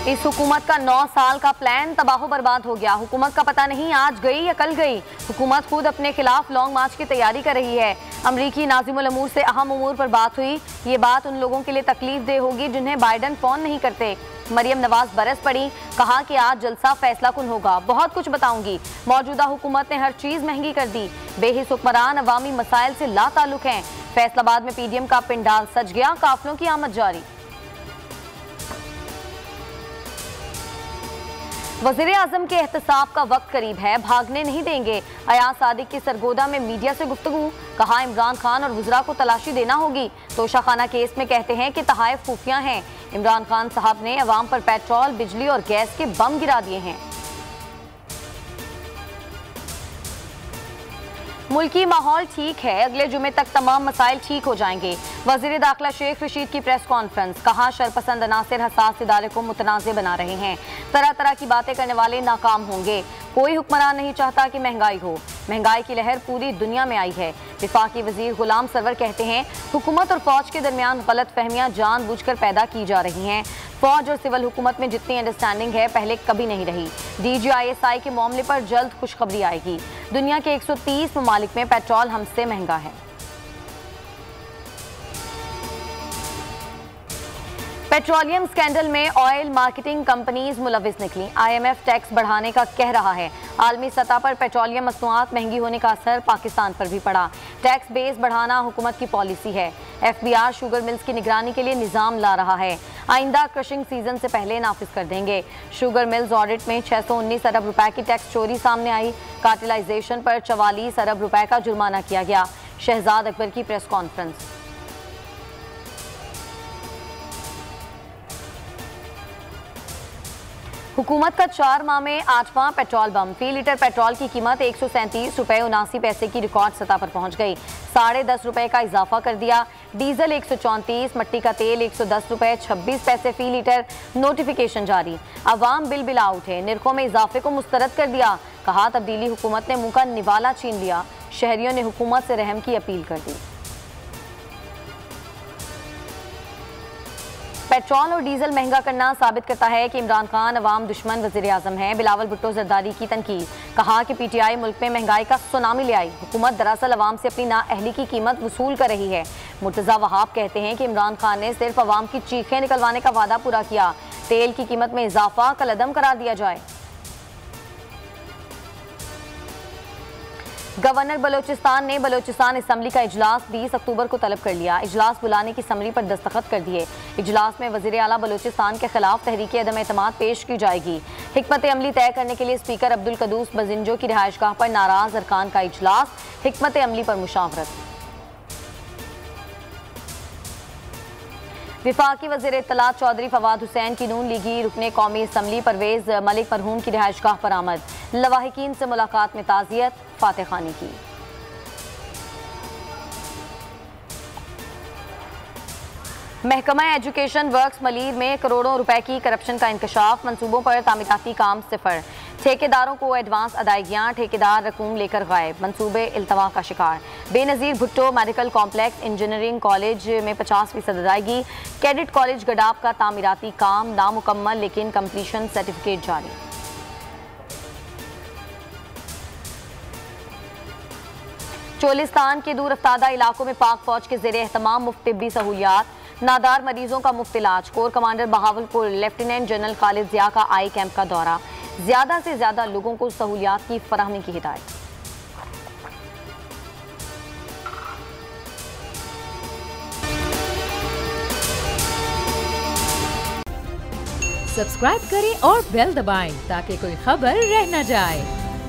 इस हुकूमत का 9 साल का प्लान तबाह बर्बाद हो गया। हुकूमत का पता नहीं आज गई या कल गई। हुकूमत खुद अपने खिलाफ लॉन्ग मार्च की तैयारी कर रही है। अमरीकी नाज़िमुल अमूर से अहम उमूर पर बात हुई। ये बात उन लोगों के लिए तकलीफ दे होगी जिन्हें बाइडन फोन नहीं करते। मरियम नवाज बरस पड़ी, कहा कि आज जलसा फैसला कुन होगा, बहुत कुछ बताऊंगी। मौजूदा हुकूमत ने हर चीज महंगी कर दी। बेहिस हुक्मरान अवामी मसाइल से ला ताल्लुक हैं। फैसलाबाद में पीडीएम का पिंडाल सज गया, काफिलों की आमद जारी। वज़ीर आज़म के एहतसाब का वक्त करीब है, भागने नहीं देंगे। अयाज सादिक की सरगोदा में मीडिया से गुफ्तगू, कहा इमरान खान और वज़रा को तलाशी देना होगी। तोशाखाना केस में कहते हैं कि तहाइफ खुफिया हैं। इमरान खान साहब ने अवाम पर पेट्रोल, बिजली और गैस के बम गिरा दिए हैं। मुल्की माहौल ठीक है, अगले जुमे तक तमाम मसाइल ठीक हो जाएंगे। वज़ीर दाखिला शेख रशीद की प्रेस कॉन्फ्रेंस, कहा शरपसंद अनासिर हसास इदारे को मुतनाज़ बना रहे हैं। तरह तरह की बातें करने वाले नाकाम होंगे। कोई हुक्मरान नहीं चाहता कि महंगाई हो। महंगाई की लहर पूरी दुनिया में आई है। विफाकी वजीर गुलाम सरवर कहते हैं हुकूमत और फौज के दरमियान गलत फहमियाँ जानबूझकर पैदा की जा रही हैं। फौज और सिविल हुकूमत में जितनी अंडरस्टैंडिंग है पहले कभी नहीं रही। DGISI के मामले पर जल्द खुशखबरी आएगी। दुनिया के 130 ममालिक में पेट्रोल हमसे महंगा है। पेट्रोलियम स्कैंडल में ऑयल मार्केटिंग कंपनीज मुलविस निकली। IMF टैक्स बढ़ाने का कह रहा है। आलमी सतह पर पेट्रोलियम मसनूआत महंगी होने का असर पाकिस्तान पर भी पड़ा। टैक्स बेस बढ़ाना हुकूमत की पॉलिसी है। FBR शुगर मिल्स की निगरानी के लिए निज़ाम ला रहा है। आइंदा क्रशिंग सीजन से पहले नाफिज कर देंगे। शुगर मिल्स ऑडिट में 619 अरब रुपए की टैक्स चोरी सामने आई। कार्टिलाइजेशन पर 44 अरब रुपए का जुर्माना किया गया। शहजाद अकबर की प्रेस कॉन्फ्रेंस। हुकूमत का 4 माह में 8वां पेट्रोल बम। फी लीटर पेट्रोल की कीमत 137 रुपए 79 पैसे की रिकॉर्ड सतह पर पहुंच गई। 10.5 रुपए का इजाफा कर दिया। डीजल 134, मट्टी का तेल 110 रुपए 26 पैसे फी लीटर। नोटिफिकेशन जारी। अवाम बिल बिला उठे, निर्खों में इजाफे को मुस्तरद कर दिया। कहा तब्दीली हुकूमत ने मुंह का निवाला छीन लिया। शहरियों ने हुकूमत से रहम की अपील कर दी। पेट्रोल और डीजल महंगा करना साबित करता है कि इमरान खान अवाम दुश्मन वज़ीर आज़म हैं। बिलावल भुट्टो जरदारी की तनकीद, कहा कि PTI मुल्क में महंगाई का सुनामी ले आई। हुकूमत दरअसल अवाम से अपनी नाअहली की कीमत वसूल कर रही है। मुर्तज़ा वहाब कहते हैं कि इमरान खान ने सिर्फ अवाम की चीखें निकलवाने का वादा पूरा किया। तेल की कीमत में इजाफा कलअदम करार दिया जाए। गवर्नर बलोचिस्तान ने बलोचिस्तान असम्बली का इजलास 20 अक्टूबर को तलब कर लिया। इजलास बुलाने की समरी पर दस्तखत कर दिए। इजलास में वज़ीर आला बलोचिस्तान के खिलाफ तहरीक अदम एतमाद पेश की जाएगी। हिकमत अमली तय करने के लिए स्पीकर अब्दुल कदूस बजिंजो की रिहाइशगाह पर नाराज अरकान का इजलास। हिकमत अमली पर मुशावरत। विफाकी वज़ीर इत्तलात चौधरी फवाद हुसैन की नून लीगी रुकने कौमी असम्बली परवेज मलिक मरहूम की रिहाइशगाह पर आमद। लवाहिकीन से मुलाकात में ताज़ियत फातह खानी की। महकमा एजुकेशन वर्क्स मलीर में करोड़ों रुपए की करप्शन का इंकशाफ। मंसूबों पर तामीराती काम सिफर। ठेकेदारों को एडवांस अदायगियां, ठेकेदार रकूम लेकर गायब। मंसूबे इल्तवा का शिकार। Benazir Bhutto medical complex engineering college में 50% अदायगी। कैडेट कॉलेज गडाब का तामीराती काम नामुकम्मल लेकिन कंप्लीशन सर्टिफिकेट जारी। चोलिस्तान के दूर अफ्तादा इलाकों में पाक फौज के ज़ेरे एहतमाम मुफ्त तिब्बी सहूलियात। नादार मरीजों का मुफ्त इलाज। Corps commander Bahawalpur lieutenant general Khalid Zia का आई कैंप का दौरा। ज्यादा से ज्यादा लोगों को सहूलियात की फराहमी की हिदायत। सब्सक्राइब करें और बेल दबाएं ताकि कोई खबर रह न जाए।